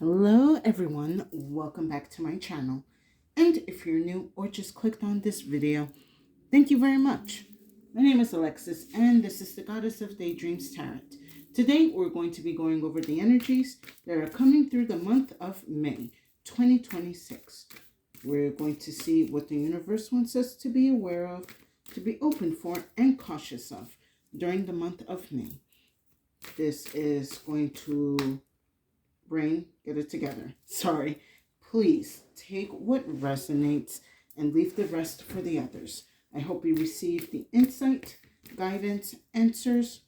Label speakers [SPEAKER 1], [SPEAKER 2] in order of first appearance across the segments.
[SPEAKER 1] Hello everyone, welcome back to my channel. And if you're new or just clicked on this video, thank you very much. My name is Alexis and this is the Goddess of Daydreams Tarot. Today we're going to be going over the energies that are coming through the month of May 2026. We're going to see what the universe wants us to be aware of, to be open for, and cautious of during the month of May. This is going to brain, get it together. Sorry. Please take what resonates and leave the rest for the others. I hope you receive the insight, guidance, answers,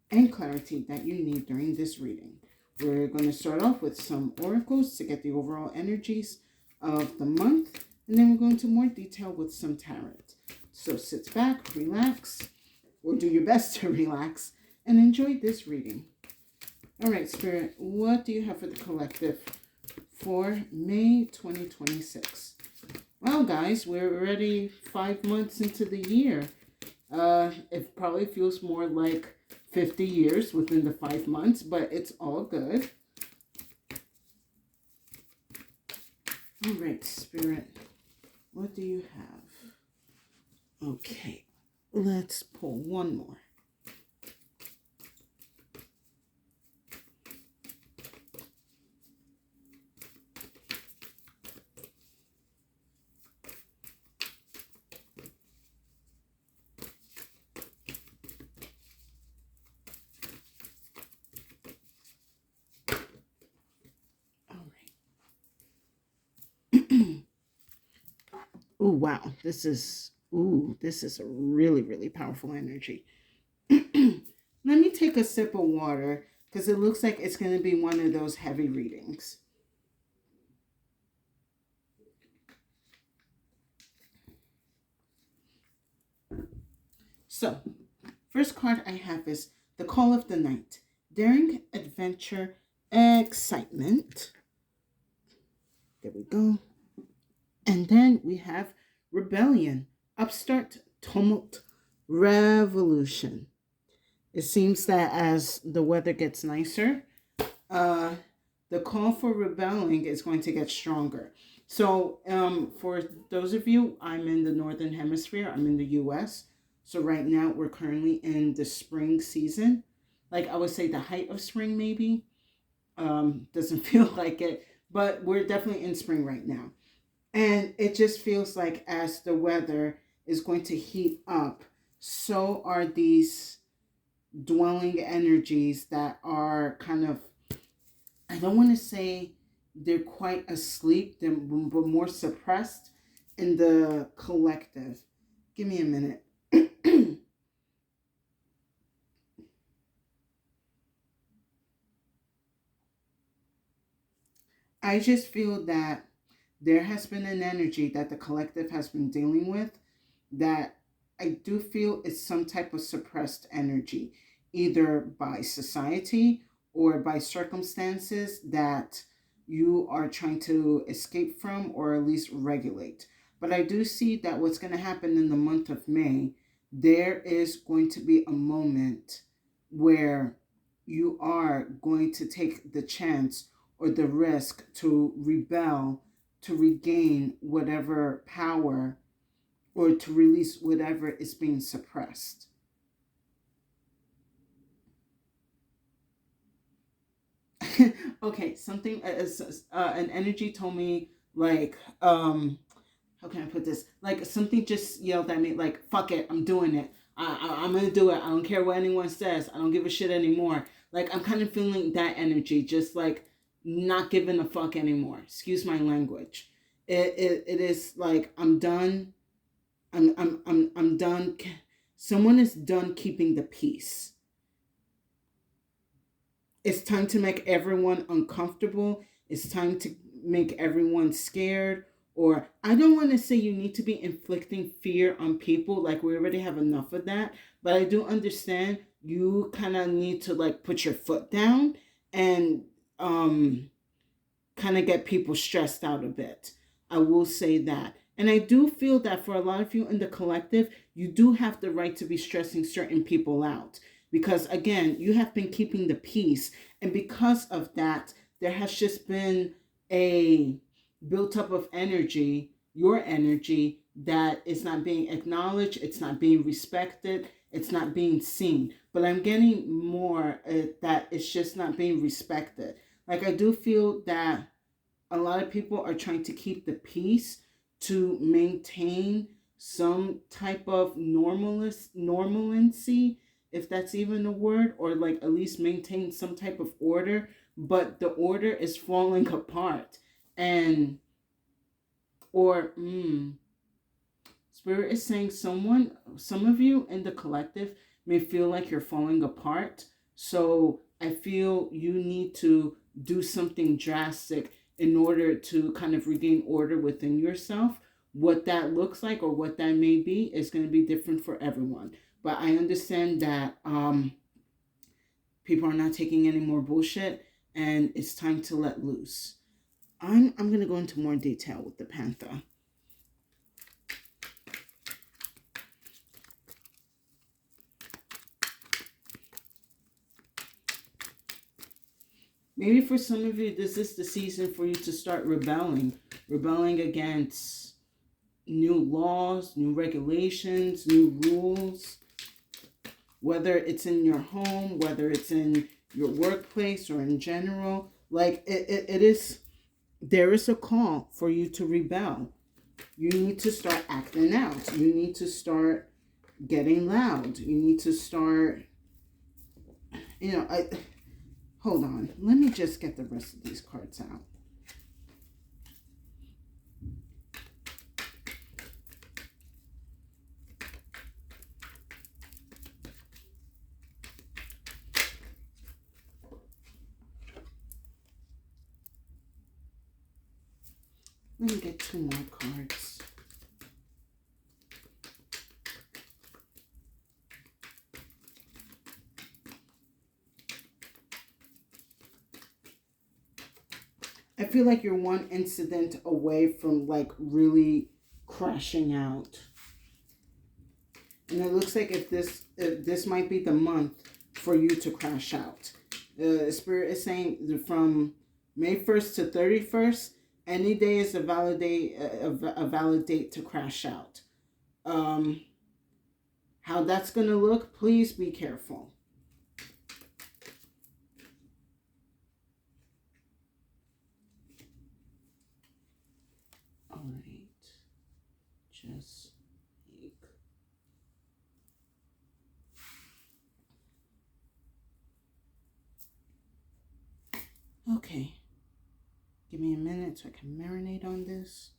[SPEAKER 1] and clarity that you need during this reading. We're going to start off with some oracles to get the overall energies of the month, and then we're going to more detail with some tarot. So sit back, relax, or do your best to relax, and enjoy this reading. All right, Spirit, what do you have for the collective for May 2026? Well, guys, we're already 5 months into the year. It probably feels more like 50 years within the 5 months, but it's all good. All right, Spirit, what do you have? Okay, let's pull one more. Oh, wow. This is a really, really powerful energy. Let me take a sip of water because it looks like it's going to be one of those heavy readings. So, first card I have is the Call of the Night. Daring, adventure, excitement. There we go. And then we have rebellion, upstart, tumult, revolution. It seems that as the weather gets nicer, the call for rebelling is going to get stronger. So for those of you, I'm in the Northern Hemisphere. I'm in the U.S. So right now we're currently in the spring season. Like I would say the height of spring maybe. Doesn't feel like it, but we're definitely in spring right now. And it just feels like as the weather is going to heat up, so are these dwelling energies that are kind of, I don't want to say they're quite asleep, but more suppressed in the collective. Give me a minute. I just feel that there has been an energy that the collective has been dealing with that I do feel is some type of suppressed energy, either by society or by circumstances that you are trying to escape from or at least regulate. But I do see that what's going to happen in the month of May, there is going to be a moment where you are going to take the chance or the risk to rebel, to regain whatever power or to release whatever is being suppressed. Okay, something an energy told me like how can I put this? Like something just yelled at me like, fuck it, I'm doing it. I'm gonna do it. I don't care what anyone says. I don't give a shit anymore. Like I'm kind of feeling that energy, just like not giving a fuck anymore. Excuse my language. It is like I'm done. I'm done. Someone is done keeping the peace. It's time to make everyone uncomfortable. It's time to make everyone scared. Or I don't want to say you need to be inflicting fear on people. Like we already have enough of that. But I do understand you kind of need to like put your foot down and kind of get people stressed out a bit. I will say that. And I do feel that for a lot of you in the collective, you do have the right to be stressing certain people out. Because again, you have been keeping the peace. And because of that, there has just been a built up of energy, your energy, that is not being acknowledged, it's not being respected, it's not being seen. But I'm getting more that it's just not being respected. Like, I do feel that a lot of people are trying to keep the peace to maintain some type of normalcy, if that's even a word, or like at least maintain some type of order, but the order is falling apart. And or Spirit is saying some of you in the collective may feel like you're falling apart. So I feel you need to do something drastic in order to kind of regain order within yourself. What that looks like or what that may be is going to be different for everyone. But I understand that people are not taking any more bullshit, and it's time to let loose. I'm going to go into more detail with the Panther. Maybe for some of you, this is the season for you to start rebelling against new laws, new regulations, new rules, whether it's in your home, whether it's in your workplace or in general. Like it is, there is a call for you to rebel. You need to start acting out. You need to start getting loud. You need to start, hold on. Let me just get the rest of these cards out. Let me get 2 more cards. I feel like you're one incident away from like really crashing out. And it looks like if this might be the month for you to crash out. Spirit is saying from May 1st to 31st, any day is a valid date to crash out. How that's going to look, please be careful. All right. Just like... Okay. Give me a minute so I can marinate on this.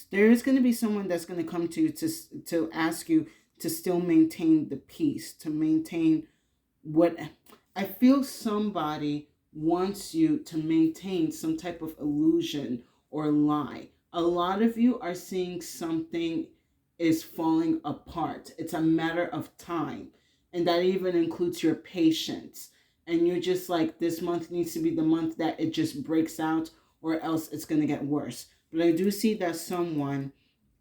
[SPEAKER 1] There is going to be someone that's going to come to you to ask you to still maintain the peace, to maintain what... I feel somebody wants you to maintain some type of illusion or lie. A lot of you are seeing something is falling apart. It's a matter of time. And that even includes your patience. And you're just like, this month needs to be the month that it just breaks out, or else it's going to get worse. But I do see that someone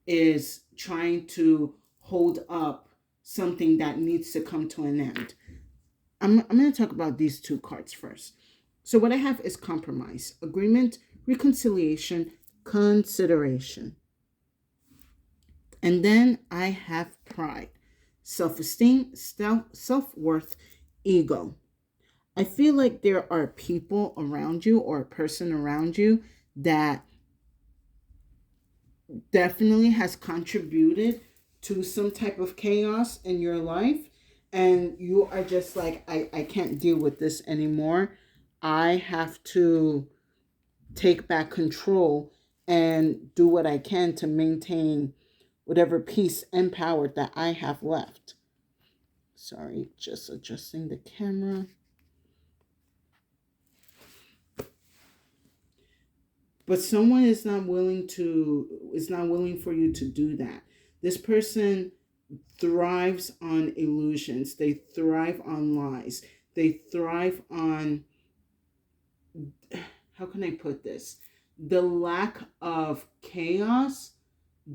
[SPEAKER 1] is trying to hold up something that needs to come to an end. I'm going to talk about these 2 cards first. So what I have is compromise, agreement, reconciliation, consideration. And then I have pride, self-esteem, self-worth, ego. I feel like there are people around you or a person around you that definitely has contributed to some type of chaos in your life. And you are just like, I can't deal with this anymore. I have to take back control and do what I can to maintain whatever peace and power that I have left. Sorry, just adjusting the camera. But someone is not willing for you to do that. This person thrives on illusions. They thrive on lies. They thrive on, how can I put this? The lack of chaos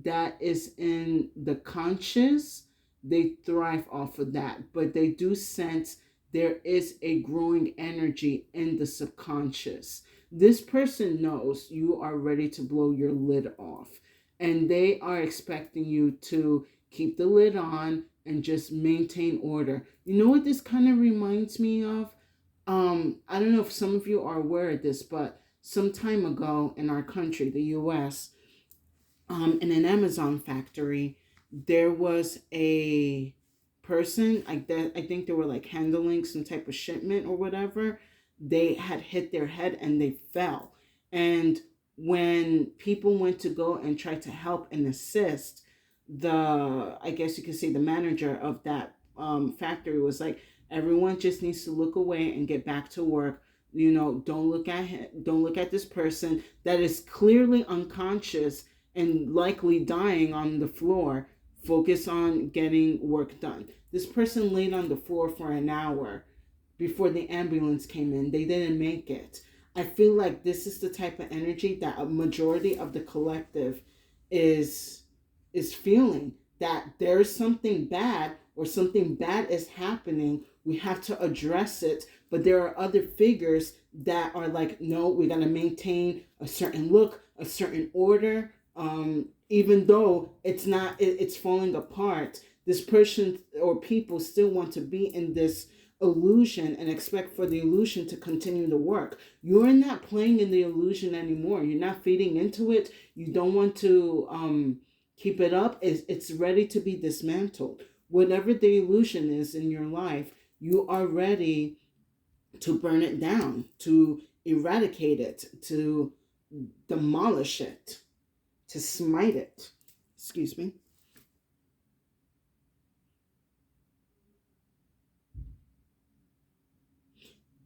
[SPEAKER 1] that is in the conscious, they thrive off of that. But they do sense there is a growing energy in the subconscious. This person knows you are ready to blow your lid off, and they are expecting you to keep the lid on and just maintain order. You know what this kind of reminds me of? I don't know if some of you are aware of this, but some time ago in our country, the US, in an Amazon factory, there was a person like that. I think they were like handling some type of shipment or whatever. They had hit their head and they fell. And when people went to go and try to help and assist, I guess you could say the manager of that factory was like, everyone just needs to look away and get back to work. You know, don't look at this person that is clearly unconscious and likely dying on the floor. Focus on getting work done. This person laid on the floor for an hour before the ambulance came in. They didn't make it. I feel like this is the type of energy that a majority of the collective is feeling, that there's something bad or something bad is happening. We have to address it. But there are other figures that are like, no, we're going to maintain a certain look, a certain order. Even though it's falling apart, this person or people still want to be in this illusion and expect for the illusion to continue to work. You're not playing in the illusion anymore. You're not feeding into it. You don't want to keep it up. It's ready to be dismantled. Whatever the illusion is in your life, you are ready to burn it down, to eradicate it, to demolish it, to smite it. Excuse me.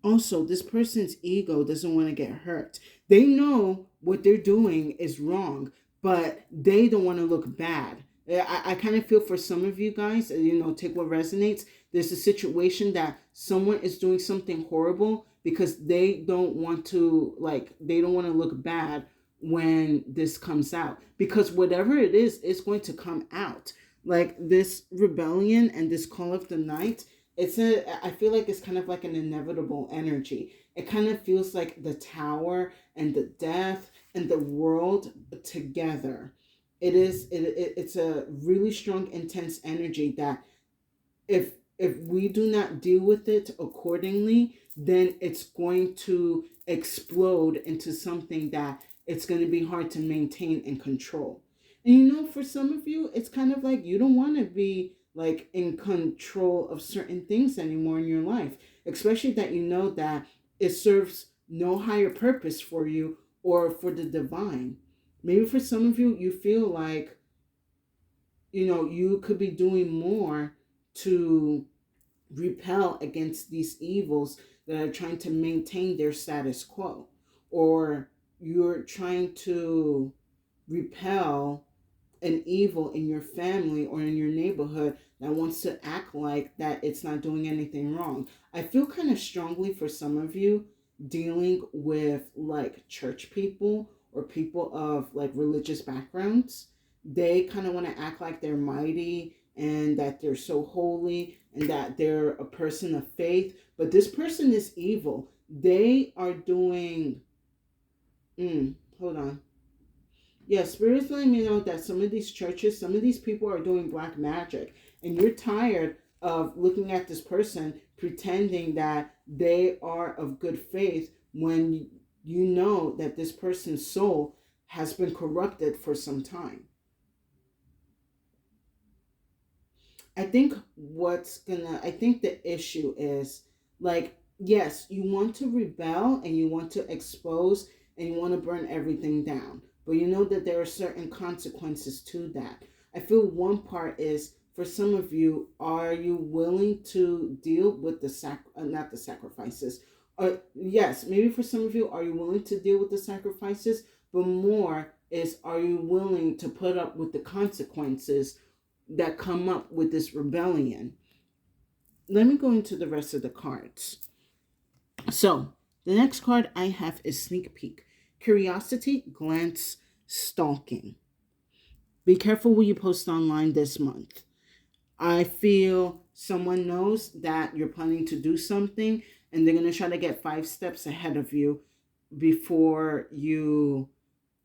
[SPEAKER 1] Also, this person's ego doesn't want to get hurt. They know what they're doing is wrong, but they don't want to look bad. I kind of feel for some of you guys, take what resonates. There's a situation that someone is doing something horrible because they don't want to, they don't want to look bad when this comes out. Because whatever it is, it's going to come out. Like this rebellion and this call of the night, I feel like it's kind of like an inevitable energy. It kind of feels like the tower and the death and the world together. It's a really strong, intense energy that if we do not deal with it accordingly, then it's going to explode into something that it's going to be hard to maintain and control. And for some of you, it's kind of like you don't want to be like in control of certain things anymore in your life, especially that you know that it serves no higher purpose for you or for the divine. Maybe for some of you, you feel like, you could be doing more to repel against these evils that are trying to maintain their status quo, or you're trying to repel an evil in your family or in your neighborhood that wants to act like that it's not doing anything wrong. I feel kind of strongly for some of you dealing with like church people or people of like religious backgrounds. They kind of want to act like they're mighty and that they're so holy and that they're a person of faith, but this person is evil. They are doing hold on. Yeah, Spirit's letting me know that some of these churches, some of these people are doing black magic, and you're tired of looking at this person pretending that they are of good faith when you know that this person's soul has been corrupted for some time. I think I think the issue is like, yes, you want to rebel and you want to expose and you want to burn everything down. But you know that there are certain consequences to that. I feel one part is for some of you, are you willing to deal with not the sacrifices? Yes, maybe for some of you, are you willing to deal with the sacrifices? But more is, are you willing to put up with the consequences that come up with this rebellion? Let me go into the rest of the cards. So, the next card I have is Sneak Peek. Curiosity, glance, stalking. Be careful what you post online this month. I feel someone knows that you're planning to do something and they're going to try to get 5 steps ahead of you before you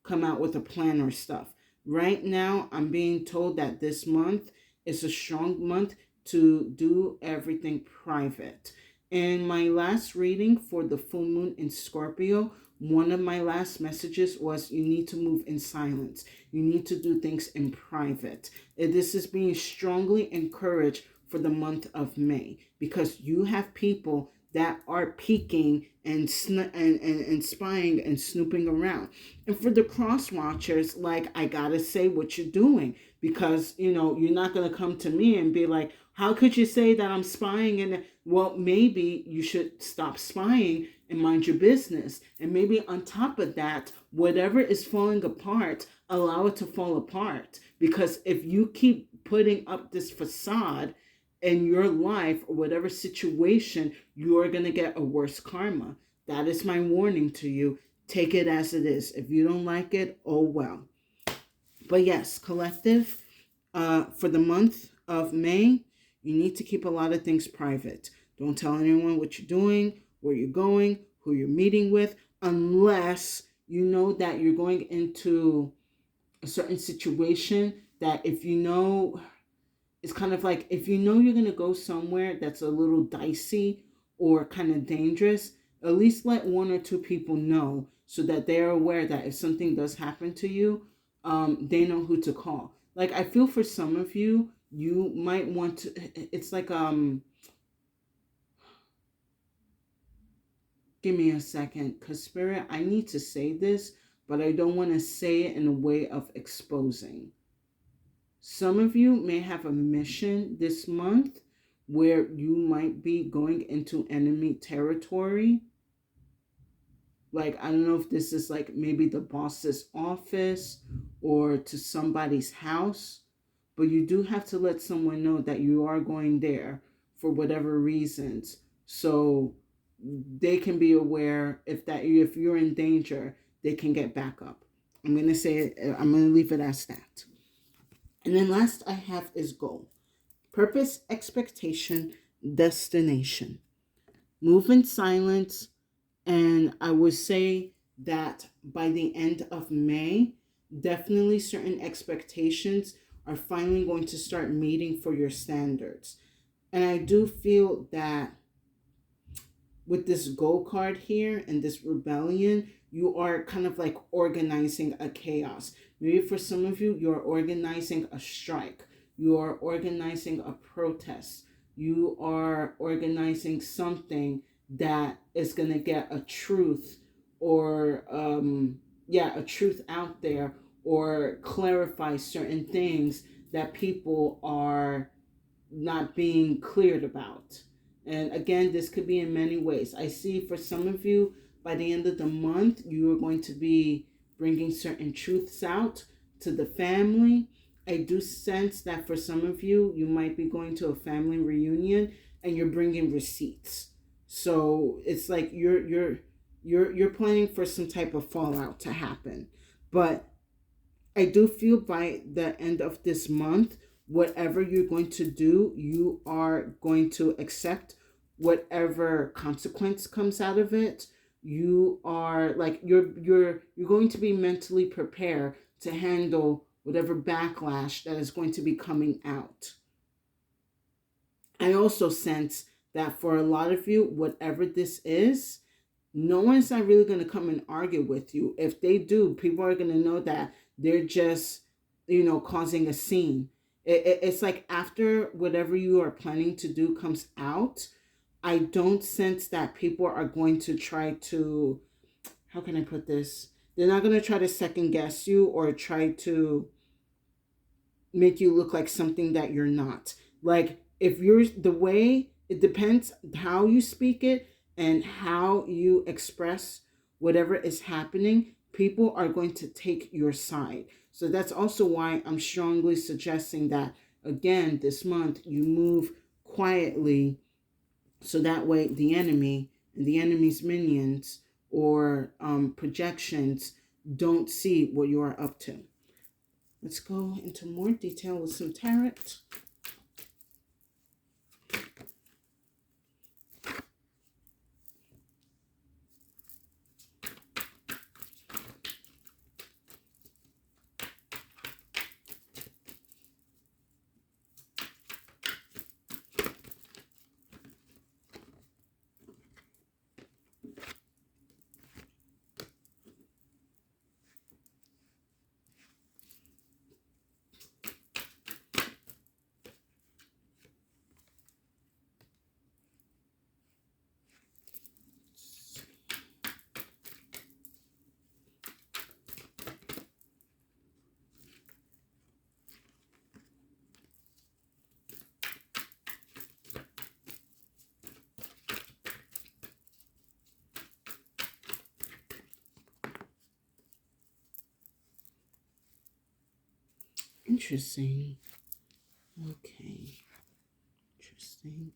[SPEAKER 1] come out with a plan or stuff. Right now, I'm being told that this month is a strong month to do everything private. In my last reading for the full moon in Scorpio, one of my last messages was you need to move in silence. You need to do things in private. This is being strongly encouraged for the month of May because you have people that are peeking and spying and snooping around. And for the cross watchers, like, I gotta say what you're doing, because you're not gonna come to me and be like, how could you say that I'm spying? And well, maybe you should stop spying and mind your business. And maybe on top of that, whatever is falling apart, allow it to fall apart. Because if you keep putting up this facade in your life or whatever situation, you are going to get a worse karma. That is my warning to you. Take it as it is. If you don't like it, oh well. But yes, collective, for the month of May, you need to keep a lot of things private. Don't tell anyone what you're doing, where you're going, who you're meeting with, unless you know that you're going into a certain situation that it's kind of like, if you know you're going to go somewhere that's a little dicey or kind of dangerous, at least let 1 or 2 people know so that they're aware that if something does happen to you, they know who to call. Like, I feel for some of you, you might want to, it's like, give me a second, because Spirit, I need to say this, but I don't want to say it in a way of exposing. Some of you may have a mission this month where you might be going into enemy territory. Like, I don't know if this is like maybe the boss's office or to somebody's house, but you do have to let someone know that you are going there for whatever reasons, so they can be aware if you're in danger, they can get backup. I'm going to leave it as that. And then last I have is goal. Purpose, expectation, destination. Move in silence. And I would say that by the end of May, definitely certain expectations are finally going to start meeting for your standards. And I do feel that with this goal card here and this rebellion, you are kind of like organizing a chaos. Maybe for some of you, you're organizing a strike. You are organizing a protest. You are organizing something that is going to get a truth or, a truth out there, or clarify certain things that people are not being cleared about. And again, this could be in many ways. I see for some of you, by the end of the month, you are going to be bringing certain truths out to the family. I do sense that for some of you, you might be going to a family reunion and you're bringing receipts. So it's like you're planning for some type of fallout to happen. But I do feel by the end of this month, whatever you're going to do, you are going to accept whatever consequence comes out of it. You are like, you're going to be mentally prepared to handle whatever backlash that is going to be coming out. I also sense that for a lot of you, whatever this is, no one's not really going to come and argue with you. If they do, people are going to know that they're just, causing a scene. It's like after whatever you are planning to do comes out, I don't sense that people are going to try to, how can I put this? They're not going to try to second guess you or try to make you look like something that you're not. Like, if you're the way, it depends how you speak it and how you express whatever is happening, people are going to take your side. So that's also why I'm strongly suggesting that, again, this month you move quietly, so that way the enemy and the enemy's minions or projections don't see what you are up to. Let's go into more detail with some tarot. Interesting. Okay. Interesting.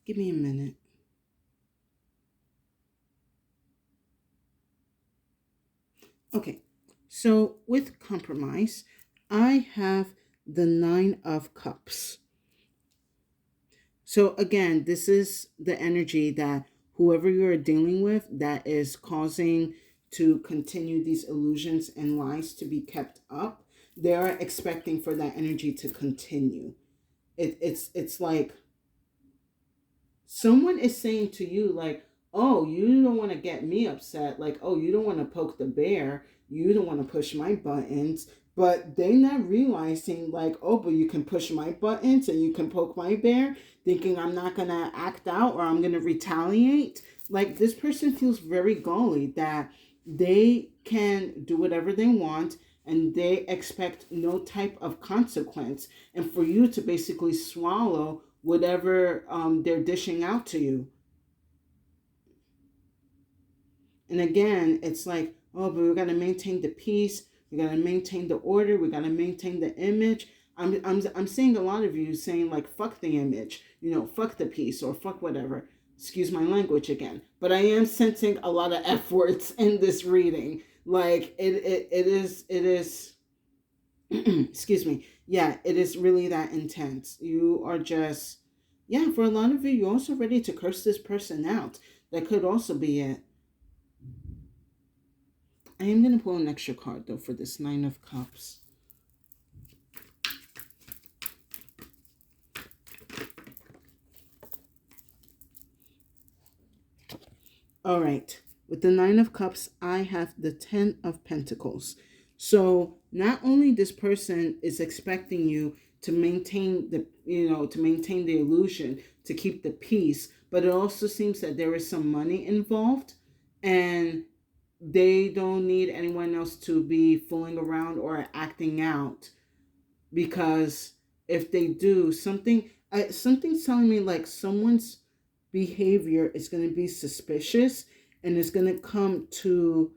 [SPEAKER 1] Give me a minute. Okay. So with compromise, I have the Nine of Cups. So again, this is the energy that whoever you're dealing with that is causing to continue these illusions and lies to be kept up. They're expecting for that energy to continue. It's like someone is saying to you, like, oh, you don't want to get me upset, like, oh, you don't want to poke the bear, you don't want to push my buttons, but they not realizing, like, oh, but you can push my buttons and you can poke my bear, thinking I'm not gonna act out or I'm gonna retaliate. Like, this person feels very gully that they can do whatever they want and they expect no type of consequence, and for you to basically swallow whatever they're dishing out to you. And again, it's like, oh, but we got to maintain the peace, we got to maintain the order, we got to maintain the image. I'm seeing a lot of you saying, like, fuck the image, fuck the peace, or fuck whatever. Excuse my language again, but I am sensing a lot of F words in this reading. Like, it is excuse me. Yeah, it is really that intense. You are just, yeah, for a lot of you, you're also ready to curse this person out. That could also be it. I am going to pull an extra card, though, for this Nine of Cups. All right. With the Nine of Cups, I have the Ten of Pentacles. So not only this person is expecting you to maintain the illusion, to keep the peace, but it also seems that there is some money involved, and they don't need anyone else to be fooling around or acting out, because if they do something's telling me, like, someone's behavior is going to be suspicious and it's going to come to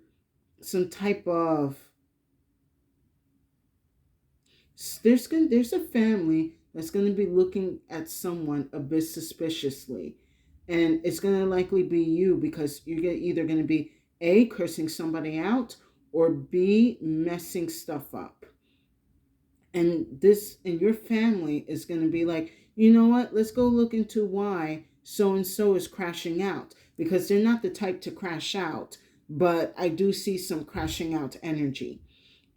[SPEAKER 1] some type of, there's a family that's going to be looking at someone a bit suspiciously, and it's going to likely be you, because you're either going to be A, cursing somebody out, or B, messing stuff up. And this and your family is going to be like, you know what, let's go look into why so and so is crashing out, because they're not the type to crash out, but I do see some crashing out energy.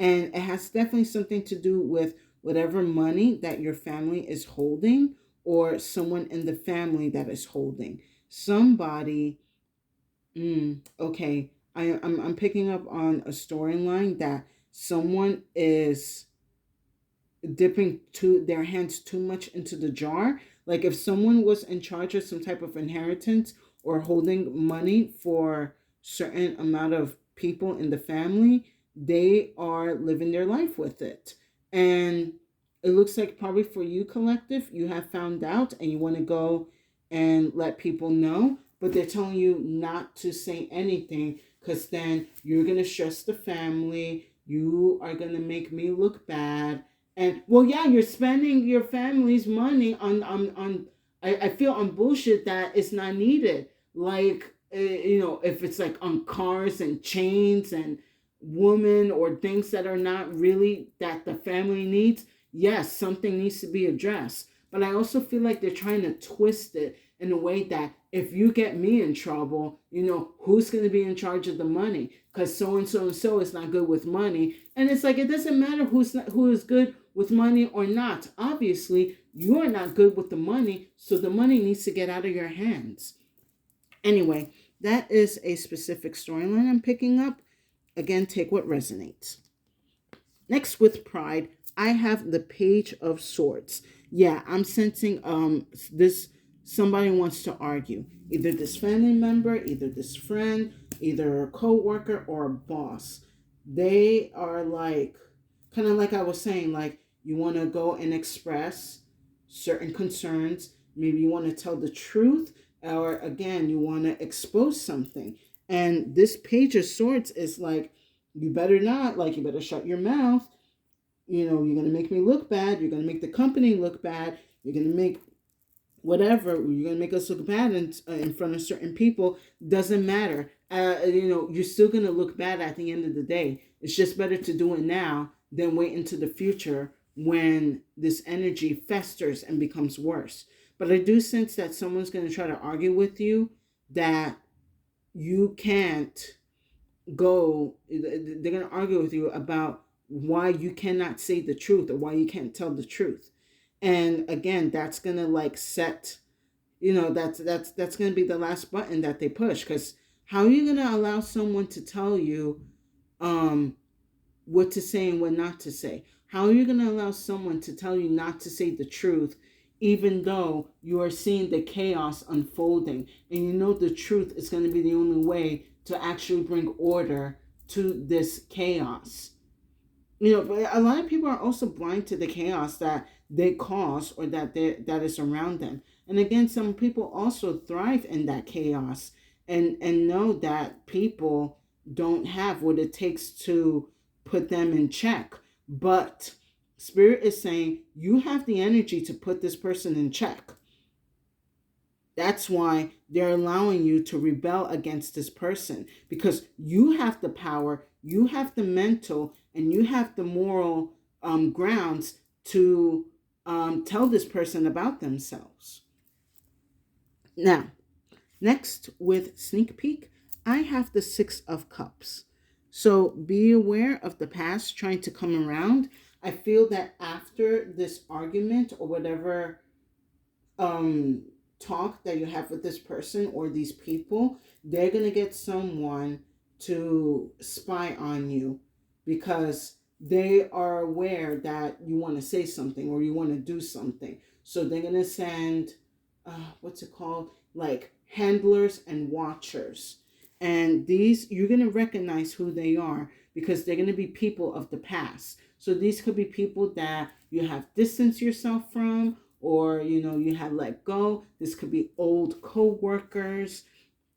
[SPEAKER 1] And it has definitely something to do with whatever money that your family is holding, or someone in the family that is holding. Somebody, okay, I'm picking up on a storyline that someone is dipping their hands too much into the jar. Like, if someone was in charge of some type of inheritance or holding money for certain amount of people in the family, they are living their life with it. And it looks like probably for you, collective, you have found out and you want to go and let people know, but they're telling you not to say anything, because then you're going to stress the family, you are going to make me look bad. And, well, yeah, you're spending your family's money on I feel on bullshit that is not needed. Like, if it's like on cars and chains and women or things that are not really that the family needs, yes, something needs to be addressed. But I also feel like they're trying to twist it in a way that if you get me in trouble, who's going to be in charge of the money? Because so and so is not good with money. And it's like, it doesn't matter who is good with money or not. Obviously, you are not good with the money, so the money needs to get out of your hands. Anyway, that is a specific storyline I'm picking up. Again, take what resonates. Next, with Pride, I have the Page of Swords. Yeah, I'm sensing this somebody wants to argue. Either this family member, either this friend, either a co-worker or a boss. They are like, kind of like I was saying, like you want to go and express certain concerns. Maybe you want to tell the truth, or again, you want to expose something. And this Page of Swords is like, you better not, like, you better shut your mouth. You're going to make me look bad. You're going to make the company look bad. You're going to make whatever. You're going to make us look bad in front of certain people. Doesn't matter. You're still going to look bad at the end of the day. It's just better to do it now than wait into the future when this energy festers and becomes worse. But I do sense that someone's going to try to argue with you that you can't go. They're going to argue with you about why you cannot say the truth or why you can't tell the truth. And again, that's going to like set, that's going to be the last button that they push. Because how are you going to allow someone to tell you what to say and what not to say? How are you going to allow someone to tell you not to say the truth, even though you are seeing the chaos unfolding and you know the truth is going to be the only way to actually bring order to this chaos? But a lot of people are also blind to the chaos that they cause or that is around them. And again, some people also thrive in that chaos and know that people don't have what it takes to put them in check. But Spirit is saying you have the energy to put this person in check. That's why they're allowing you to rebel against this person, because you have the power, you have the mental, and you have the moral grounds to tell this person about themselves. Now, next with Sneak Peek, I have the Six of Cups. So be aware of the past trying to come around. I feel that after this argument or whatever talk that you have with this person or these people, they're going to get someone to spy on you because they are aware that you want to say something or you want to do something. So they're going to send, what's it called? Like handlers and watchers. And these, you're going to recognize who they are because they're going to be people of the past. So these could be people that you have distanced yourself from, or you have let go. This could be old co-workers.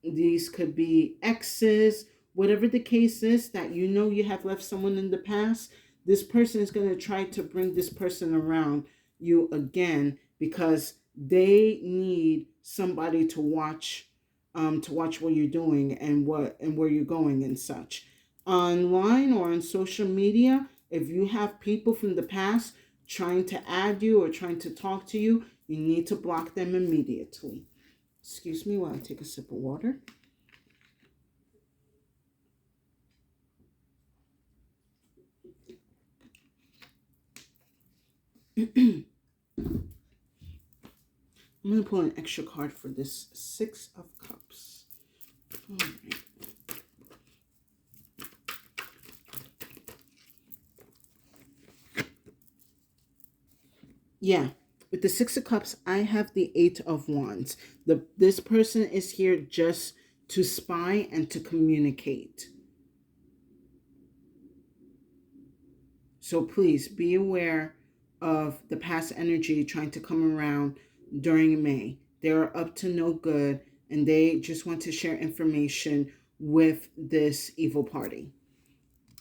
[SPEAKER 1] These could be exes. Whatever the case is that you have left someone in the past, this person is going to try to bring this person around you again because they need somebody to watch what you're doing and where you're going and such. Online or on social media, if you have people from the past trying to add you or trying to talk to you, you need to block them immediately. Excuse me while I take a sip of water. I'm going to pull an extra card for this Six of Cups. All right. Yeah, with the Six of Cups, I have the Eight of Wands. This person is here just to spy and to communicate. So please be aware of the past energy trying to come around during May. They are up to no good and they just want to share information with this evil party.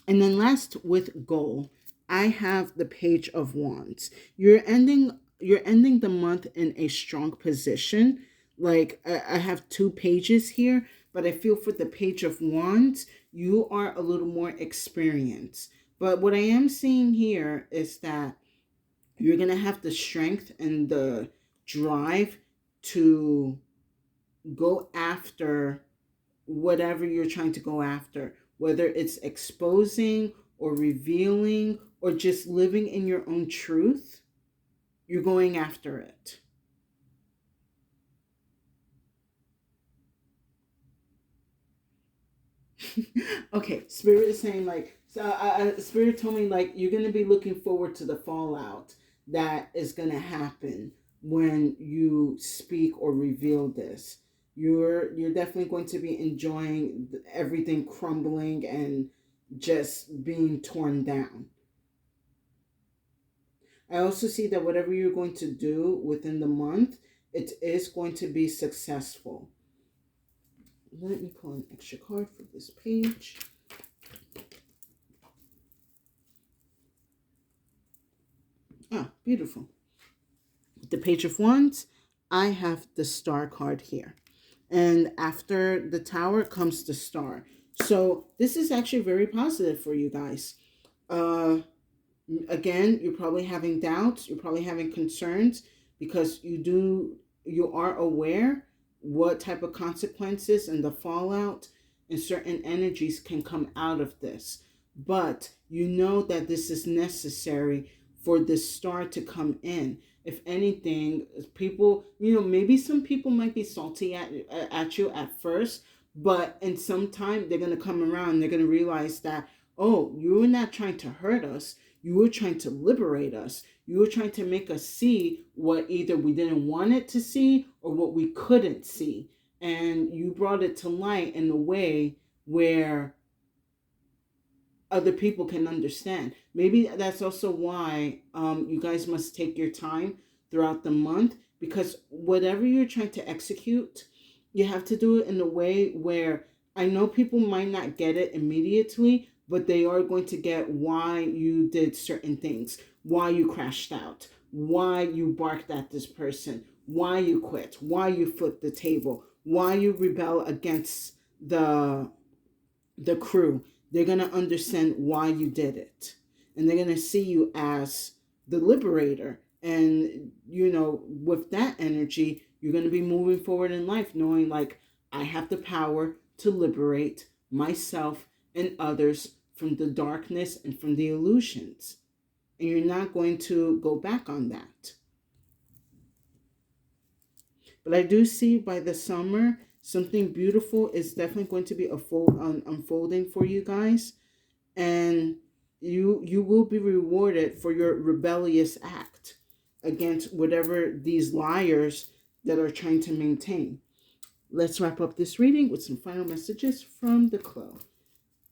[SPEAKER 1] And then last with goal, I have the Page of Wands. You're ending the month in a strong position. Like I have two pages here, But I feel for the Page of Wands, you are a little more experienced. But what I am seeing here is that you're going to have the strength and the drive to go after whatever you're trying to go after, whether it's exposing or revealing or just living in your own truth. You're going after it. Okay, Spirit is saying like, so Spirit told me like you're gonna be looking forward to the fallout that is gonna happen when you speak or reveal this. You're definitely going to be enjoying everything crumbling and just being torn down. I also see that whatever you're going to do within the month, it is going to be successful. Let me pull an extra card for this page. Ah, beautiful. The Page of Wands, I have the Star card here. And after the Tower comes the Star. So this is actually very positive for you guys. Again, you're probably having doubts. You're probably having concerns because you are aware what type of consequences and the fallout and certain energies can come out of this. But you know that this is necessary for this star to come in. If anything, people, maybe some people might be salty at you at first, but in some time they're going to come around. They're going to realize that, oh, you were not trying to hurt us. You were trying to liberate us. You were trying to make us see what either we didn't want it to see or what we couldn't see. And you brought it to light in a way where other people can understand. Maybe that's also why you guys must take your time throughout the month, because whatever you're trying to execute, you have to do it in a way where I know people might not get it immediately, but they are going to get why you did certain things, why you crashed out, why you barked at this person, why you quit, why you flipped the table, why you rebel against the crew. They're going to understand why you did it. And they're going to see you as the liberator. And, with that energy, you're going to be moving forward in life knowing like, I have the power to liberate myself and others from the darkness and from the illusions. And you're not going to go back on that. But I do see by the summer, something beautiful is definitely going to be unfolding for you guys. And you will be rewarded for your rebellious act against whatever these liars that are trying to maintain. Let's wrap up this reading with some final messages from the Crow.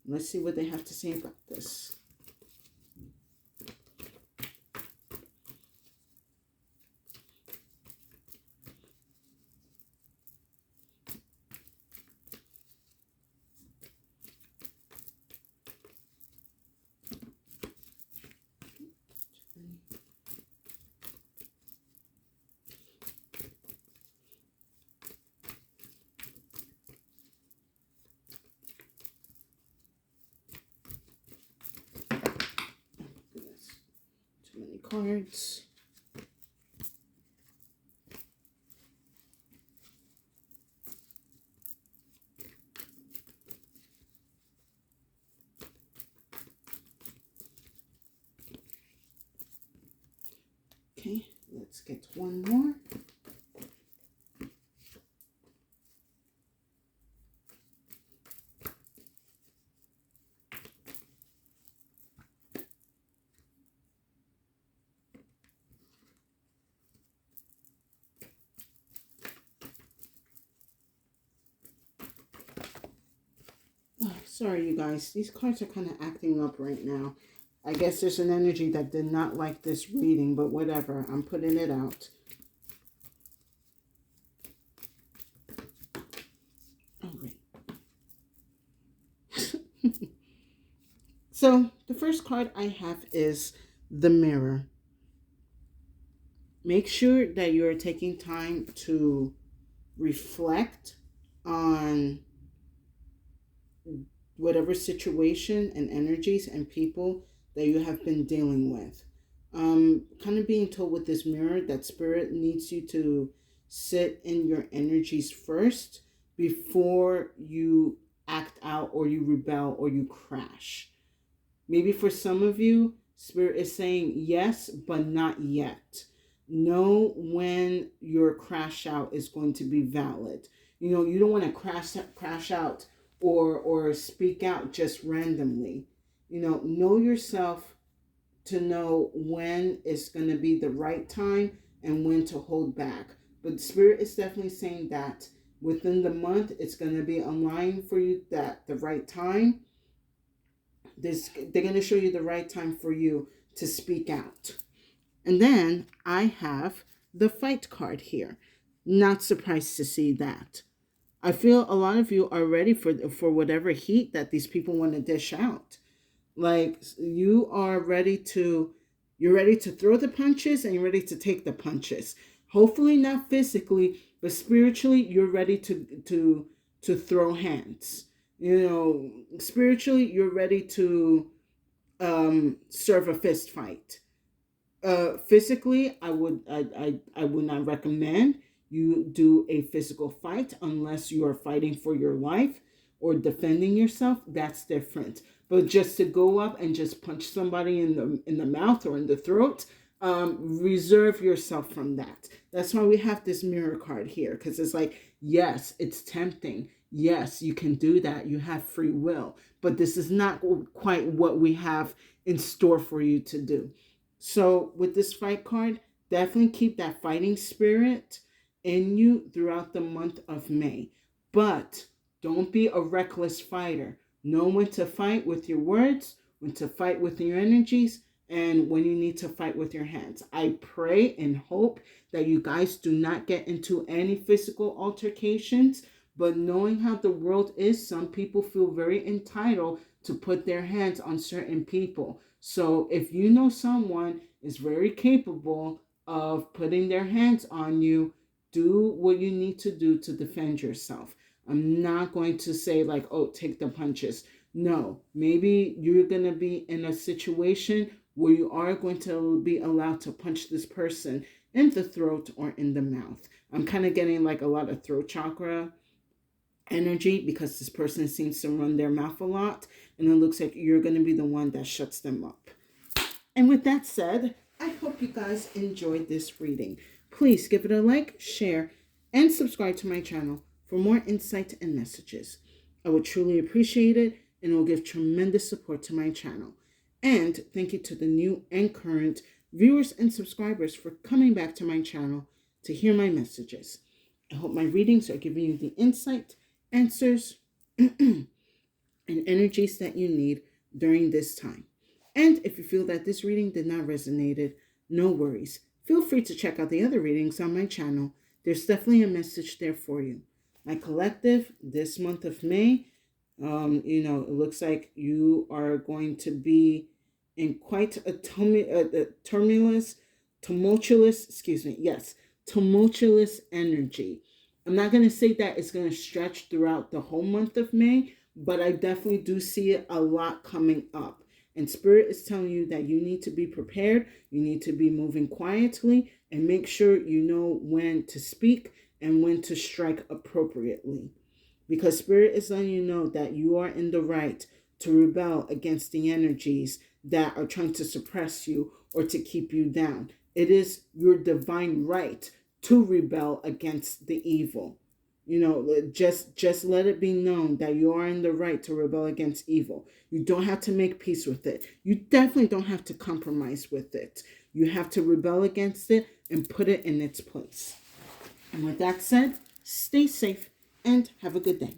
[SPEAKER 1] Let's see what they have to say about this. Too many cards. Okay, let's get one more. Oh, sorry, you guys. These cards are kind of acting up right now. I guess there's an energy that did not like this reading, but whatever. I'm putting it out. All right. So, the first card I have is the Mirror. Make sure that you're taking time to reflect on whatever situation and energies and people that you have been dealing with. Kind of being told with this mirror that spirit needs you to sit in your energies first before you act out or you rebel or you crash. Maybe for some of you, spirit is saying yes, but not yet. Know when your crash out is going to be valid. You don't want to crash out or speak out just randomly. Know yourself to know when it's going to be the right time and when to hold back. But spirit is definitely saying that within the month it's going to be aligned for you that the right time. They're going to show you the right time for you to speak out. And then I have the fight card here. Not surprised to see that. I feel a lot of you are ready for whatever heat that these people want to dish out. Like you're ready to throw the punches and you're ready to take the punches. Hopefully not physically, but spiritually you're ready to throw hands. Spiritually you're ready to serve a fist fight. Physically, I would not recommend you do a physical fight unless you are fighting for your life or defending yourself. That's different. But just to go up and just punch somebody in the mouth or in the throat, reserve yourself from that. That's why we have this mirror card here, because it's like, yes, it's tempting. Yes, you can do that. You have free will, but this is not quite what we have in store for you to do. So with this fight card, definitely keep that fighting spirit in you throughout the month of May. But don't be a reckless fighter. Know when to fight with your words, when to fight with your energies, and when you need to fight with your hands. I pray and hope that you guys do not get into any physical altercations, but knowing how the world is, some people feel very entitled to put their hands on certain people. So if you know someone is very capable of putting their hands on you, do what you need to do to defend yourself. I'm not going to say like, oh, take the punches. No, maybe you're going to be in a situation where you are going to be allowed to punch this person in the throat or in the mouth. I'm kind of getting like a lot of throat chakra energy because this person seems to run their mouth a lot, and it looks like you're going to be the one that shuts them up. And with that said, I hope you guys enjoyed this reading. Please give it a like, share, and subscribe to my channel for more insight and messages. I would truly appreciate it, and it will give tremendous support to my channel. And thank you to the new and current viewers and subscribers for coming back to my channel to hear my messages. I hope my readings are giving you the insight, answers, and energies that you need during this time. And if you feel that this reading did not resonate, no worries. Feel free to check out the other readings on my channel. There's definitely a message there for you. My collective this month of May, it looks like you are going to be in quite a tumultuous energy. I'm not going to say that it's going to stretch throughout the whole month of May, but I definitely do see it a lot coming up. And Spirit is telling you that you need to be prepared. You need to be moving quietly and make sure you know when to speak and when to strike appropriately. Because Spirit is letting you know that you are in the right to rebel against the energies that are trying to suppress you or to keep you down. It is your divine right to rebel against the evil. Just let it be known that you are in the right to rebel against evil. You don't have to make peace with it. You definitely don't have to compromise with it. You have to rebel against it and put it in its place. And with that said, stay safe and have a good day.